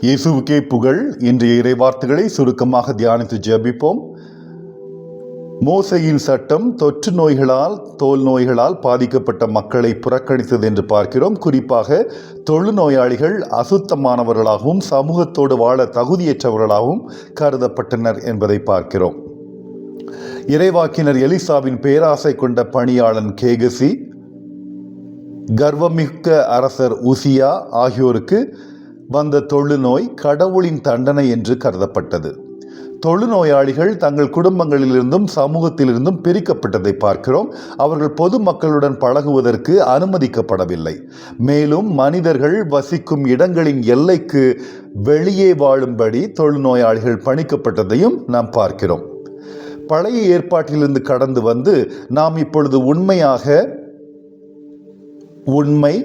இயேசுவுக்கே புகழ். இன்றைய இறைவார்த்தைகளை சுருக்கமாக தியானித்து ஜெபிப்போம். மோசேயின் சட்டம் தொற்று நோய்களால், தோல் நோய்களால் பாதிக்கப்பட்ட மக்களை புறக்கணித்தது என்று பார்க்கிறோம். குறிப்பாக தொழுநோயாளிகள் அசுத்தமானவர்களாகவும் சமூகத்தோடு வாழ தகுதியற்றவர்களாகவும் கருதப்பட்டனர் என்பதை பார்க்கிறோம். இறைவாக்கினர் எலிசாவின் பேராசை கொண்ட பணியாளன் கேகசி, கர்வமிக்க அரசர் உசியா ஆகியோருக்கு வந்த தொழுநோய் கடவுளின் தண்டனை என்று கருதப்பட்டது. தொழுநோயாளிகள் தங்கள் குடும்பங்களிலிருந்தும் சமூகத்திலிருந்தும் பிரிக்கப்பட்டதை பார்க்கிறோம். அவர்கள் பொதுமக்களுடன் பழகுவதற்கு அனுமதிக்கப்படவில்லை. மேலும் மனிதர்கள் வசிக்கும் இடங்களின் எல்லைக்கு வெளியே வாழும்படி தொழுநோயாளிகள் பணிக்கப்பட்டதையும் நாம் பார்க்கிறோம். பழைய ஏற்பாட்டிலிருந்து கடந்து வந்து நாம் இப்பொழுது உண்மை,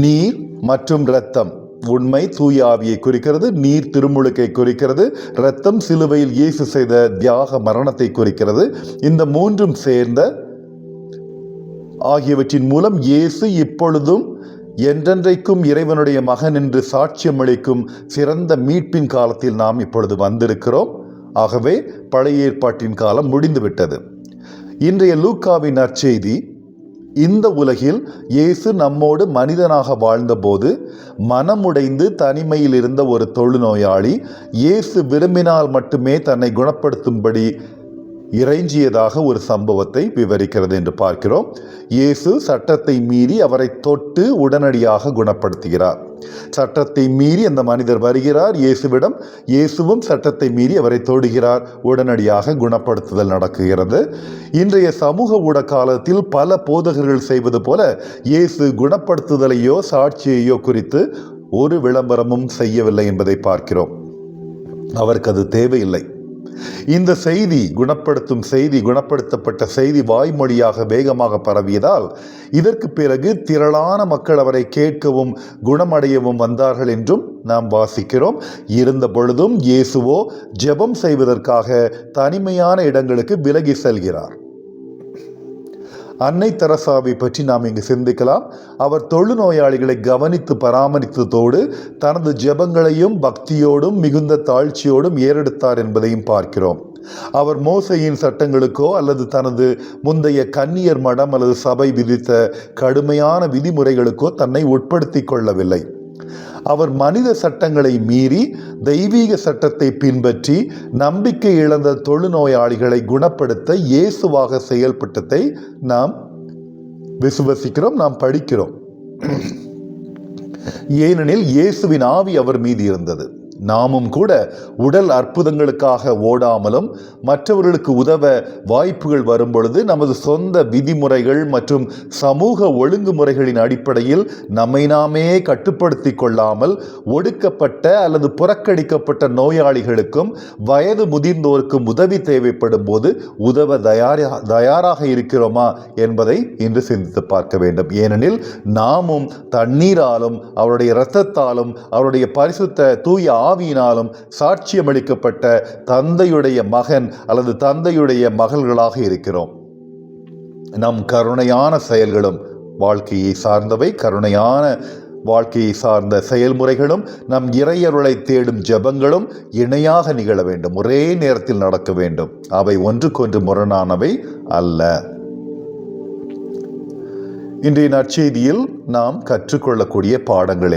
நீர் மற்றும் இரத்தம். உண்மை தூய ஆவியை குறிக்கிறது, நீர் திருமுழுக்கை குறிக்கிறது, இரத்தம் சிலுவையில் இயேசு செய்த தியாக மரணத்தை குறிக்கிறது. இந்த மூன்றும் சேர்ந்த ஆகியவற்றின் மூலம் இயேசு இப்பொழுதும் என்றென்றைக்கும் இறைவனுடைய மகன் என்று சாட்சியம் அளிக்கும் சிறந்த மீட்பின் காலத்தில் நாம் இப்பொழுது வந்திருக்கிறோம். ஆகவே பழைய ஏற்பாட்டின் காலம் முடிந்துவிட்டது. இன்றைய லூக்காவின் நற்செய்தி, இந்த உலகில் இயேசு நம்மோடு மனிதனாக வாழ்ந்தபோது மனமுடைந்து தனிமையில் இருந்த ஒரு தொழுநோயாளி இயேசு விரும்பினால் மட்டுமே தன்னை குணப்படுத்தும்படி இறைஞ்சியதாக ஒரு சம்பவத்தை விவரிக்கிறது என்று பார்க்கிறோம். இயேசு சட்டத்தை மீறி அவரை தொட்டு உடனடியாக குணப்படுத்துகிறார். சட்டத்தை மீறி அந்த மனிதர் வருகிறார் இயேசுவிடம். இயேசுவும் சட்டத்தை மீறி அவரை தொடுகிறார். உடனடியாக குணப்படுத்துதல் நடக்குகிறது. இன்றைய சமூக ஊடக காலத்தில் பல போதகர்கள் செய்வது போல இயேசு குணப்படுத்துதலையோ சாட்சியையோ குறித்து ஒரு விளம்பரமும் செய்யவில்லை என்பதை பார்க்கிறோம். அவருக்கு அது தேவையில்லை. இந்த செய்தி, குணப்படுத்தும் செய்தி, குணப்படுத்தப்பட்ட செய்தி வாய்மொழியாக வேகமாக பரவியதால் இதற்கு பிறகு திரளான மக்கள் அவரை கேட்கவும் குணமடையவும் வந்தார்கள் என்றும் நாம் வாசிக்கிறோம். இருந்த பொழுதும் இயேசுவோ ஜெபம் செய்வதற்காக தனிமையான இடங்களுக்கு விலகி செல்கிறார். அன்னை தெரசாவை பற்றி நாம் இங்கு சிந்திக்கலாம். அவர் தொழுநோயாளிகளை கவனித்து பராமரித்ததோடு தனது ஜெபங்களையும் பக்தியோடும் மிகுந்த தாழ்ச்சியோடும் ஏறெடுத்தார் என்பதையும் பார்க்கிறோம். அவர் மோசேயின் சட்டங்களுக்கோ அல்லது தனது முந்தைய கன்னியர் மடம் அல்லது சபை விதித்த கடுமையான விதிமுறைகளுக்கோ தன்னை உட்படுத்தி கொள்ளவில்லை. அவர் மனித சட்டங்களை மீறி தெய்வீக சட்டத்தை பின்பற்றி நம்பிக்கை இழந்த தொழுநோயாளிகளை குணப்படுத்த இயேசுவாக செயல்பட்டதை நாம் விசுவசிக்கிறோம், நாம் படிக்கிறோம். ஏனெனில் இயேசுவின் ஆவி அவர் மீது இருந்தது. நாமும் கூட உடல் அற்புதங்களுக்காக ஓடாமலும் மற்றவர்களுக்கு உதவ வாய்ப்புகள் வரும்பொழுது நமது சொந்த விதிமுறைகள் மற்றும் சமூக ஒழுங்குமுறைகளின் அடிப்படையில் நம்மை நாமே கட்டுப்படுத்தி கொள்ளாமல் ஒடுக்கப்பட்ட அல்லது புறக்கணிக்கப்பட்ட நோயாளிகளுக்கும் வயது முதிர்ந்தோருக்கும் உதவி தேவைப்படும் போது உதவ தயாராக இருக்கிறோமா என்பதை இன்று சிந்தித்து பார்க்க வேண்டும். ஏனெனில் நாமும் தண்ணீராலும் அவருடைய இரத்தத்தாலும் அவருடைய பரிசுத்த தூய ஆவியினாலும் சாட்சியமளிக்கப்பட்ட தந்தையுடைய மகன் அல்லது தந்தையுடைய மகள்களாக இருக்கிறோம். நம் கருணையான செயல்களும் வாழ்க்கையை சார்ந்தவை, கருணையான வாழ்க்கையை சார்ந்த செயல்முறைகளும் நம் இறையருளை தேடும் ஜெபங்களும் இணையாக நிகழ வேண்டும், ஒரே நேரத்தில் நடக்க வேண்டும். அவை ஒன்றுக்கொன்று முரணானவை அல்ல. இன்றைய நற்செய்தியில் நாம் கற்றுக்கொள்ளக்கூடிய பாடங்கள்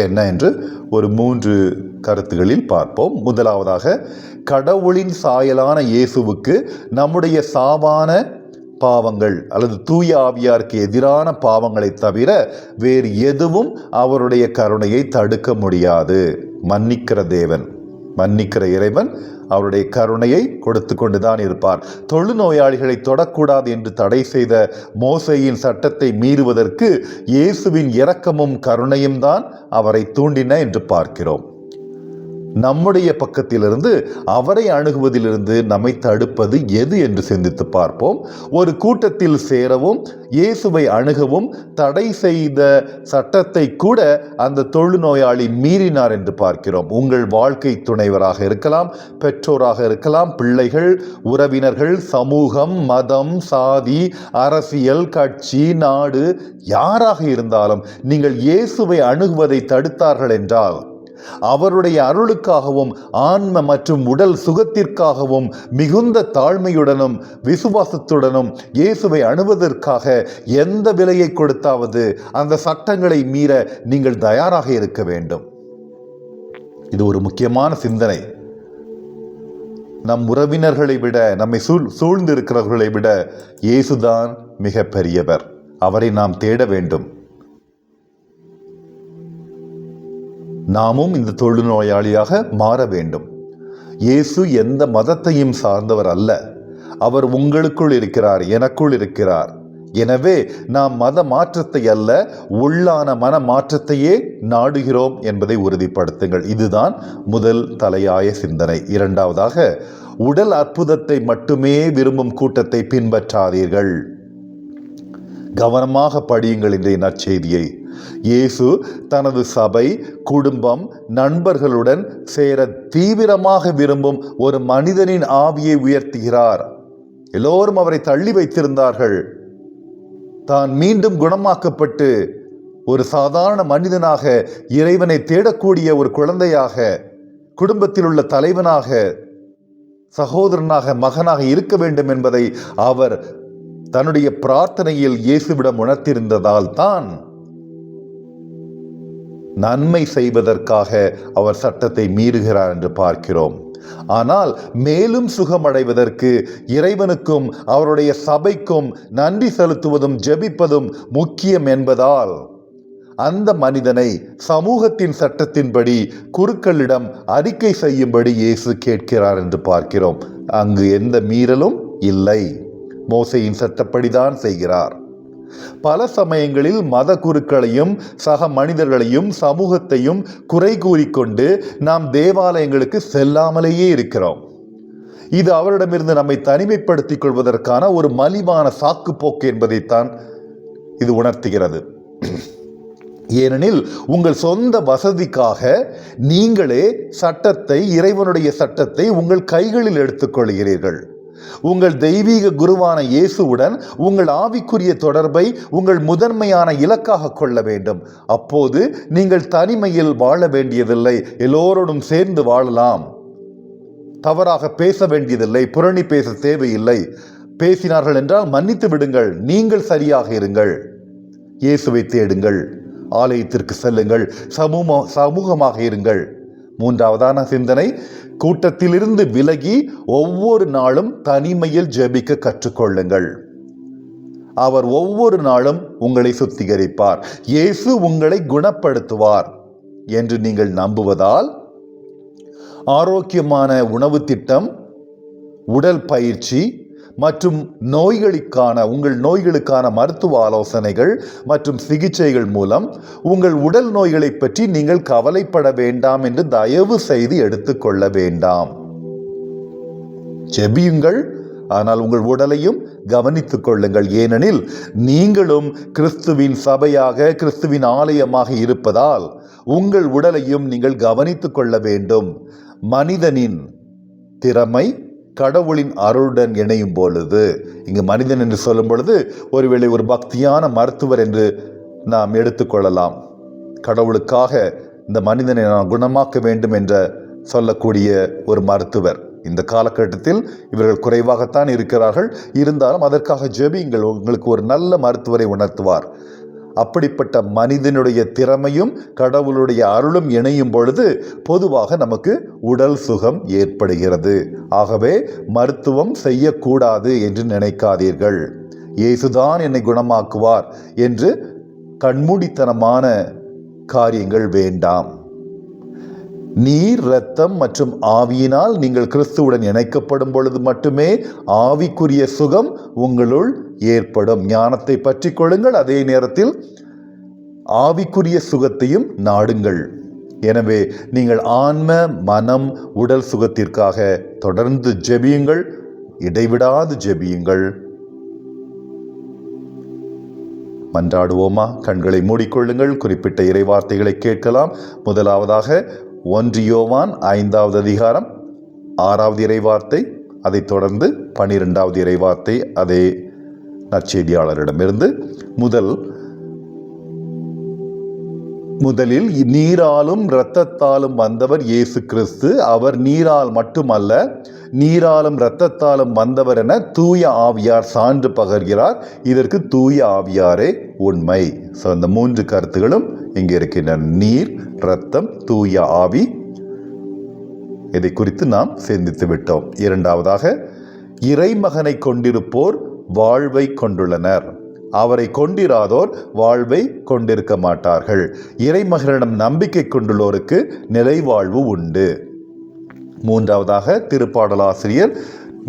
என்ன என்று ஒரு 3 கருத்துகளில் பார்ப்போம். முதலாவதாக, கடவுளின் சாயலான இயேசுவுக்கு நம்முடைய சாவான பாவங்கள் அல்லது தூய ஆவியாருக்கு எதிரான பாவங்களை தவிர வேறு எதுவும் அவருடைய கருணையை தடுக்க முடியாது. மன்னிக்கிற தேவன், மன்னிக்கிற இறைவன் அவருடைய கருணையை கொடுத்து கொண்டுதான் இருப்பார். தொழுநோயாளிகளை தொடக்கூடாது என்று தடை செய்த மோசேயின் சட்டத்தை மீறுவதற்கு இயேசுவின் இரக்கமும் கருணையும் தான் அவரை தூண்டின என்று பார்க்கிறோம். நம்முடைய பக்கத்திலிருந்து அவரை அணுகுவதிலிருந்து நம்மை தடுப்பது எது என்று சிந்தித்து பார்ப்போம். ஒரு கூட்டத்தில் சேரவும் இயேசுவை அணுகவும் தடை செய்த சட்டத்தை கூட அந்த தொழுநோயாளி மீறினார் என்று பார்க்கிறோம். உங்கள் வாழ்க்கை துணைவராக இருக்கலாம், பெற்றோராக இருக்கலாம், பிள்ளைகள், உறவினர்கள், சமூகம், மதம், சாதி, அரசியல், கட்சி, நாடு, யாராக இருந்தாலும் நீங்கள் இயேசுவை அணுகுவதை தடுத்தார்கள் என்றால் அவருடைய அருளுக்காகவும் ஆன்ம மற்றும் உடல் சுகத்திற்காகவும் மிகுந்த தாழ்மையுடனும் விசுவாசத்துடனும் இயேசுவை அணுவதற்காக எந்த விலையை கொடுத்தாவது அந்த சட்டங்களை மீற நீங்கள் தயாராக இருக்க வேண்டும். இது ஒரு முக்கியமான சிந்தனை. நம் உறவினர்களை விட, நம்மை சூழ்ந்து இருக்கிறவர்களை விட இயேசுதான் மிக பெரியவர். அவரை நாம் தேட வேண்டும். நாமும் இந்த தொழுநோயாளியாக மாற வேண்டும். இயேசு எந்த மதத்தையும் சார்ந்தவர் அல்ல. அவர் உங்களுக்குள் இருக்கிறார், எனக்குள் இருக்கிறார். எனவே நாம் மத மாற்றத்தை அல்ல, உள்ளான மன மாற்றத்தையே நாடுகிறோம் என்பதை உறுதிப்படுத்துங்கள். இதுதான் முதல் தலையாய சிந்தனை. இரண்டாவதாக, உடல் அற்புதத்தை மட்டுமே விரும்பும் கூட்டத்தை பின்பற்றாதீர்கள். கவனமாக படியுங்கள் இன்றைய நற்செய்தியை. இயேசு தனது சபை, குடும்பம், நண்பர்களுடன் சேர தீவிரமாக விரும்பும் ஒரு மனிதனின் ஆவியை உயர்த்துகிறார். எல்லோரும் அவரை தள்ளி வைத்திருந்தார்கள். தான் மீண்டும் குணமாக்கப்பட்டு ஒரு சாதாரண மனிதனாக, இறைவனை தேடக்கூடிய ஒரு குழந்தையாக, குடும்பத்தில் உள்ள தலைவனாக, சகோதரனாக, மகனாக இருக்க வேண்டும் என்பதை அவர் தன்னுடைய பிரார்த்தனையில் இயேசுவிடம் உணர்த்தியிருந்ததால் தான் நன்மை செய்வதற்காக அவர் சட்டத்தை மீறுகிறார் என்று பார்க்கிறோம். ஆனால் மேலும் சுகமடைவதற்கு இறைவனுக்கும் அவருடைய சபைக்கும் நன்றி செலுத்துவதும் ஜெபிப்பதும் முக்கியம் என்பதால் அந்த மனிதனை சமூகத்தின் சட்டத்தின்படி குருக்களிடம் அறிக்கை செய்யும்படி இயேசு கேட்கிறார் என்று பார்க்கிறோம். அங்கு எந்த மீறலும் இல்லை. மோசேயின் சட்டப்படிதான் செய்கிறார். பல சமயங்களில் மத குருக்களையும் சக மனிதர்களையும் சமூகத்தையும் குறை கூறிக்கொண்டு நாம் தேவாலயங்களுக்கு செல்லாமலேயே இருக்கிறோம். இது அவரிடமிருந்து நம்மை தனிமைப்படுத்திக் கொள்வதற்கான ஒரு மலிவான சாக்கு போக்கு என்பதைத்தான் இது உணர்த்துகிறது. ஏனெனில் உங்கள் சொந்த வசதிக்காக நீங்களே சட்டத்தை, இறைவனுடைய சட்டத்தை உங்கள் கைகளில் எடுத்துக்கொள்கிறீர்கள். உங்கள் தெய்வீக குருவான இயேசுவுடன் உங்கள் ஆவிக்குரிய தொடர்பை உங்கள் முதன்மையான இலக்காக கொள்ள வேண்டும். அப்போது நீங்கள் தனிமையில் வாழ வேண்டியதில்லை, எல்லோரோடும் சேர்ந்து வாழலாம். தவறாக பேச வேண்டியதில்லை, புரணி பேச தேவையில்லை. பேசினார்கள் என்றால் மன்னித்து விடுங்கள். நீங்கள் சரியாக இருங்கள். இயேசுவை தேடுங்கள், ஆலயத்திற்கு செல்லுங்கள், சமூகமாக இருங்கள். மூன்றாவதான சிந்தனை, கூட்டத்திலிருந்து விலகி ஒவ்வொரு நாளும் தனிமையில் ஜெபிக்க கற்றுக்கொள்ளுங்கள். அவர் ஒவ்வொரு நாளும் உங்களை சுத்திகரிப்பார். இயேசு உங்களை குணப்படுத்துவார் என்று நீங்கள் நம்புவதால் ஆரோக்கியமான உணவு திட்டம், உடல் பயிற்சி மற்றும் உங்கள் நோய்களுக்கான மருத்துவ ஆலோசனைகள் மற்றும் சிகிச்சைகள் மூலம் உங்கள் உடல் நோய்களை பற்றி நீங்கள் கவலைப்பட வேண்டாம் என்று தயவு செய்து எடுத்துக்கொள்ள வேண்டாம். ஜெபியுங்கள், ஆனால் உங்கள் உடலையும் கவனித்துக் கொள்ளுங்கள். ஏனெனில் நீங்களும் கிறிஸ்துவின் சபையாக, கிறிஸ்துவின் ஆலயமாக இருப்பதால் உங்கள் உடலையும் நீங்கள் கவனித்துக் கொள்ள வேண்டும். மனிதனின் திறமை கடவுளின் அருளுடன் இணையும் பொழுது, இங்கு மனிதன் என்று சொல்லும் பொழுது ஒருவேளை ஒரு பக்தியான மருத்துவர் என்று நாம் எடுத்துக்கொள்ளலாம். கடவுளுக்காக இந்த மனிதனை நான் குணமாக்க வேண்டும் என்று சொல்லக்கூடிய ஒரு மருத்துவர். இந்த காலகட்டத்தில் இவர்கள் குறைவாகத்தான் இருக்கிறார்கள். இருந்தாலும் அதற்காக ஜெபியுங்கள், உங்களுக்கு ஒரு நல்ல மருத்துவரை உணர்த்துவார். அப்படிப்பட்ட மனிதனுடைய திறமையும் கடவுளுடைய அருளும் இணையும் பொழுது பொதுவாக நமக்கு உடல் சுகம் ஏற்படுகிறது. ஆகவே மருத்துவம் செய்யக்கூடாது என்று நினைக்காதீர்கள். இயேசுதான் என்னை குணமாக்குவார் என்று கண்மூடித்தனமான காரியங்கள் வேண்டாம். நீர், இரத்தம் மற்றும் ஆவியினால் நீங்கள் கிறிஸ்துவுடன் இணைக்கப்படும் பொழுது மட்டுமே ஆவிக்குரிய சுகம் உங்களுள் ஏற்படும். ஞானத்தை பற்றி கொள்ளுங்கள், அதே நேரத்தில் ஆவிக்குரிய சுகத்தையும் நாடுங்கள். எனவே நீங்கள் ஆன்ம, மனம், உடல் சுகத்திற்காக தொடர்ந்து ஜெபியுங்கள், இடைவிடாது ஜெபியுங்கள். மன்றாடுவோமா? கண்களை மூடிக்கொள்ளுங்கள். குறிப்பிட்ட இறைவார்த்தைகளை கேட்கலாம். முதலாவதாக 1 யோவான் 5வது அதிகாரம் 6வது இறைவார்த்தை, அதைத் தொடர்ந்து 12வது இறைவார்த்தை அதே நற்செய்தியாளரிடமிருந்து. முதல் முதலில் நீராலும் இரத்தத்தாலும் வந்தவர் இயேசு கிறிஸ்து. அவர் நீரால் மட்டுமல்ல, நீராலும் இரத்தத்தாலும் வந்தவர் என தூய ஆவியார் சான்று பகர்கிறார். இதற்கு தூய ஆவியாரே உண்மை. அந்த 3 கருத்துகளும் இங்கே இருக்கின்றன. நீர், இரத்தம், தூய ஆவி. இதை குறித்து நாம் சிந்தித்து விட்டோம். இரண்டாவதாக, இறைமகனை கொண்டிருப்போர் வாழ்வை கொண்டுள்ளனர். அவரை கொண்டிராதோர் வாழ்வை கொண்டிருக்க மாட்டார்கள். இறைமகனிடம் நம்பிக்கை கொண்டுள்ளோருக்கு நிலைவாழ்வு உண்டு. மூன்றாவதாக, திருப்பாடலாசிரியர்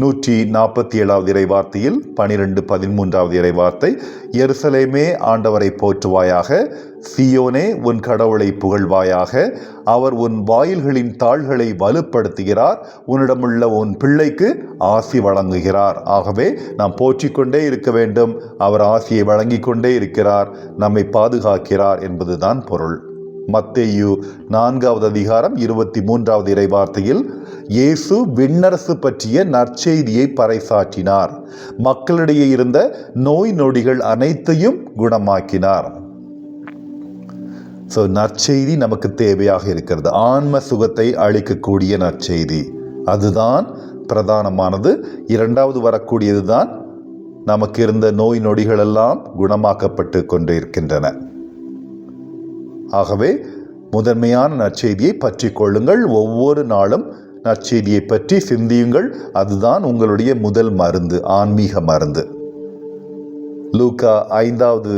147வது இறைவார்த்தையில் 12-13வது இறைவார்த்தை, எருசலேமே ஆண்டவரை போற்றுவாயாக, சியோனே உன் கடவுளை புகழ்வாயாக. அவர் உன் வாயில்களின் தாள்களை வலுப்படுத்துகிறார், உன்னிடமுள்ள உன் பிள்ளைக்கு ஆசி வழங்குகிறார். ஆகவே நாம் போற்றிக்கொண்டே இருக்க வேண்டும். அவர் ஆசியை வழங்கி கொண்டே இருக்கிறார், நம்மை பாதுகாக்கிறார் என்பதுதான் பொருள். மத்தேயு 4வது அதிகாரம் 23வது இறைவார்த்தையில், இயேசு விண்ணரசு பற்றிய நற்செய்தியை பறைசாற்றினார். மக்களிடையே இருந்த நோய் நொடிகள் அனைத்தையும் குணமாக்கினார். நற்செய்தி நமக்கு தேவையாக இருக்கிறது. ஆன்ம சுகத்தை அளிக்கக்கூடிய நற்செய்தி, அதுதான் பிரதானமானது. இரண்டாவது வரக்கூடியதுதான் நமக்கு இருந்த நோய் நொடிகள் எல்லாம் குணமாக்கப்பட்டு கொண்டிருக்கின்றன. ஆகவே முதன்மையான நற்செய்தியை பற்றி கொள்ளுங்கள். ஒவ்வொரு நாளும் நற்செய்தியை பற்றி சிந்தியுங்கள். அதுதான் உங்களுடைய முதல் மருந்து, ஆன்மீக மருந்து. லூக்கா 5வது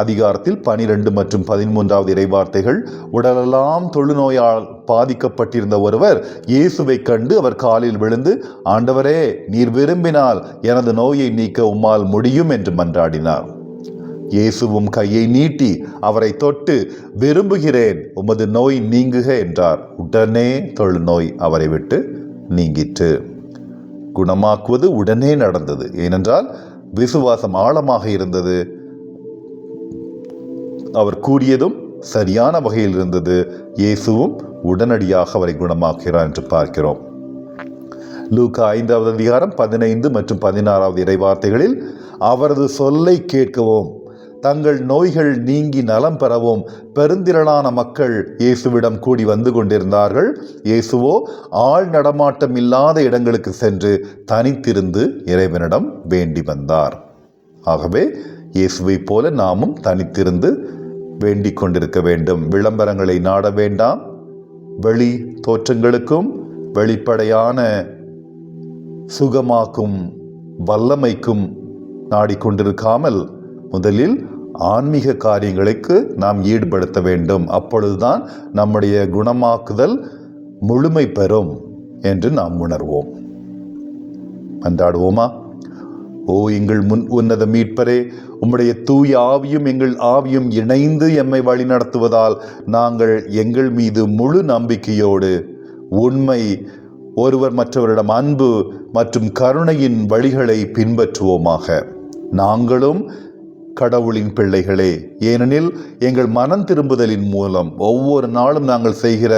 அதிகாரத்தில் 12 மற்றும் 13வது இறைவார்த்தைகள், உடலெல்லாம் தொழுநோயால் பாதிக்கப்பட்டிருந்த ஒருவர் இயேசுவை கண்டு அவர் காலில் விழுந்து, ஆண்டவரே, நீர் விரும்பினால் எனது நோயை நீக்க உம்மால் முடியும் என்று மன்றாடினார். இயேசுவும் கையை நீட்டி அவரை தொட்டு, விரும்புகிறேன், உமது நோய் நீங்குக என்றார். உடனே தொழுநோய் அவரை விட்டு நீங்கிற்று. குணமாக்குவது உடனே நடந்தது. ஏனென்றால் விசுவாசம் ஆழமாக இருந்தது. அவர் கூறியதும் சரியான வகையில் இருந்தது. இயேசுவும் உடனடியாக அவரை குணமாக்குகிறார் என்று பார்க்கிறோம். லூக்கா 5வது அதிகாரம் 15 மற்றும் 16வது இறைவார்த்தைகளில், அவரது சொல்லை கேட்கவும் தங்கள் நோய்கள் நீங்கி நலம் பெறவும் பெருந்திரளான மக்கள் இயேசுவிடம் கூடி வந்து கொண்டிருந்தார்கள். இயேசுவோ ஆள் நடமாட்டம் இல்லாத இடங்களுக்கு சென்று தனித்திருந்து இறைவனிடம் வேண்டி வந்தார். ஆகவே இயேசுவை போல நாமும் தனித்திருந்து வேண்டிக் கொண்டிருக்க வேண்டும். விளம்பரங்களை நாட வேண்டாம். வெளி தோற்றங்களுக்கும் வெளிப்படையான சுகமாக்கும் வல்லமைக்கும் நாடிக்கொண்டிருக்காமல் முதலில் ஆன்மீக காரியங்களுக்கு நாம் ஈடுபடுத்த வேண்டும். அப்பொழுதுதான் நம்முடைய குணமாக்குதல் முழுமை பெறும் என்று நாம் உணர்வோம். மன்றாடுவோமா? ஓ எங்கள் உன்னத மீட்பரே, உம்முடைய தூய ஆவியும் எங்கள் ஆவியும் இணைந்து எம்மை வழிநடத்துவதால் நாங்கள் எங்கள் மீது முழு நம்பிக்கையோடு உண்மை, ஒருவர் மற்றவரிடம் அன்பு மற்றும் கருணையின் வழிகளை பின்பற்றுவோமாக. நாங்களும் கடவுளின் பிள்ளைகளே. ஏனெனில் எங்கள் மனம் திரும்புதலின் மூலம், ஒவ்வொரு நாளும் நாங்கள் செய்கிற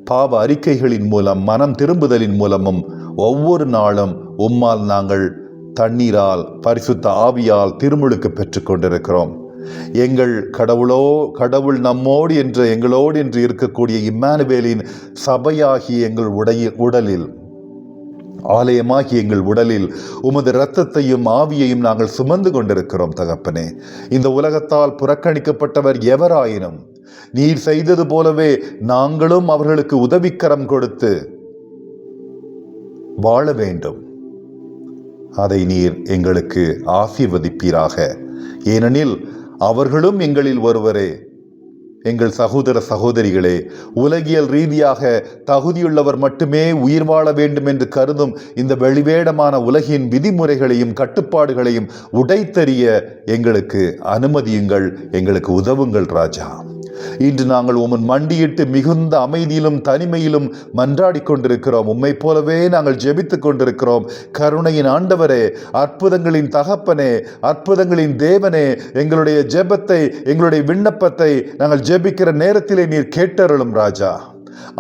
பாவ அறிக்கைகளின் மூலம், மனம் திரும்புதலின் மூலமும் ஒவ்வொரு நாளும் உம்மால் நாங்கள் தண்ணீரால், பரிசுத்த ஆவியால் திருமுழுக்கு பெற்று கொண்டிருக்கிறோம். எங்கள் கடவுள் நம்மோடு என்று, எங்களோடு என்று இருக்கக்கூடிய இம்மானுவேலின் சபையாகிய எங்கள் உடலில், ஆலயமாகி எங்கள் உடலில் உமது இரத்தத்தையும் ஆவியையும் நாங்கள் சுமந்து கொண்டிருக்கிறோம். தகப்பனே, இந்த உலகத்தால் புறக்கணிக்கப்பட்டவர் எவராயினும் நீர் செய்தது போலவே நாங்களும் அவர்களுக்கு உதவிக்கரம் கொடுத்து வாழ வேண்டும். அதை நீர் எங்களுக்கு ஆசீர்வதிப்பீராக. ஏனெனில் அவர்களும் எங்களில் ஒருவரே. எங்கள் சகோதர சகோதரிகளே, உலகியல் ரீதியாக தகுதியுள்ளவர் மட்டுமே உயிர் வாழ வேண்டும் என்று கருதும் இந்த வெளிவேடமான உலகின் விதிமுறைகளையும் கட்டுப்பாடுகளையும் உடைத்தெறிய எங்களுக்கு அனுமதியுங்கள், எங்களுக்கு உதவுங்கள் ராஜா. இன்று நாங்கள் உம்முன் மண்டியிட்டு மிகுந்த அமைதியிலும் தனிமையிலும் மன்றாடி கொண்டிருக்கிறோம். உம்மை போலவே நாங்கள் ஜெபித்து கொண்டிருக்கிறோம். கருணையின் ஆண்டவரே, அற்புதங்களின் தகப்பனே, அற்புதங்களின் தேவனே, எங்களுடைய ஜெபத்தை, எங்களுடைய விண்ணப்பத்தை நாங்கள் ஜெபிக்கிற நேரத்திலே நீர் கேட்டருளும் ராஜா.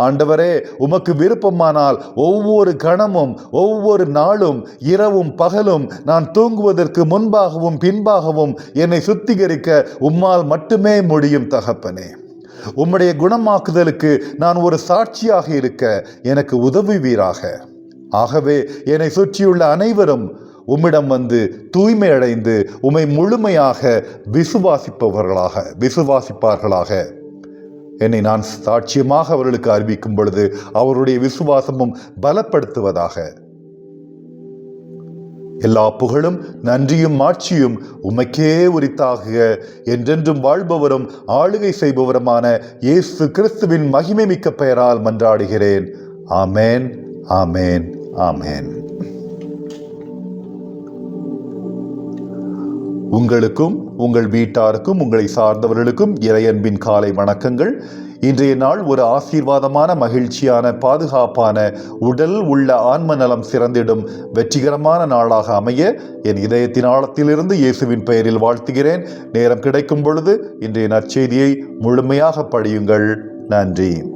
ஆண்டவரே, உமக்கு விருப்பமானால் ஒவ்வொரு கணமும் ஒவ்வொரு நாளும் இரவும் பகலும் நான் தூங்குவதற்கு முன்பாகவும் பின்பாகவும் என்னை சுத்திகரிக்க உம்மால் மட்டுமே முடியும் தகப்பனே. உம்முடைய குணமாக்குதலுக்கு நான் ஒரு சாட்சியாக இருக்க எனக்கு உதவுவீராக. ஆகவே என்னை சுற்றியுள்ள அனைவரும் உம்மிடம் வந்து தூய்மை அடைந்து உம்மை முழுமையாக விசுவாசிப்பார்களாக. என்னை நான் சாட்சியமாக அவர்களுக்கு அறிவிக்கும் பொழுது அவருடைய விசுவாசமும் பலப்படுத்துவதாக. எல்லா புகழும் நன்றியும் ஆட்சியும் உமக்கே உரித்தாக. என்றென்றும் வாழ்பவரும் ஆளுகை செய்பவருமான இயேசு கிறிஸ்துவின் மகிமை மிக்க பெயரால் மன்றாடுகிறேன். ஆமேன், ஆமேன், ஆமேன். உங்களுக்கும் உங்கள் வீட்டாருக்கும் உங்களை சார்ந்தவர்களுக்கும் இறையன்பின் காலை வணக்கங்கள். இன்றைய நாள் ஒரு ஆசீர்வாதமான, மகிழ்ச்சியான, பாதுகாப்பான, உடல் உள்ள ஆன்ம நலம் சிறந்திடும் வெற்றிகரமான நாளாக அமைய என் இதயத்தின் ஆழத்திலிருந்து இயேசுவின் பெயரில் வாழ்த்துகிறேன். நேரம் கிடைக்கும் பொழுது இன்றைய நற்செய்தியை முழுமையாக படியுங்கள். நன்றி.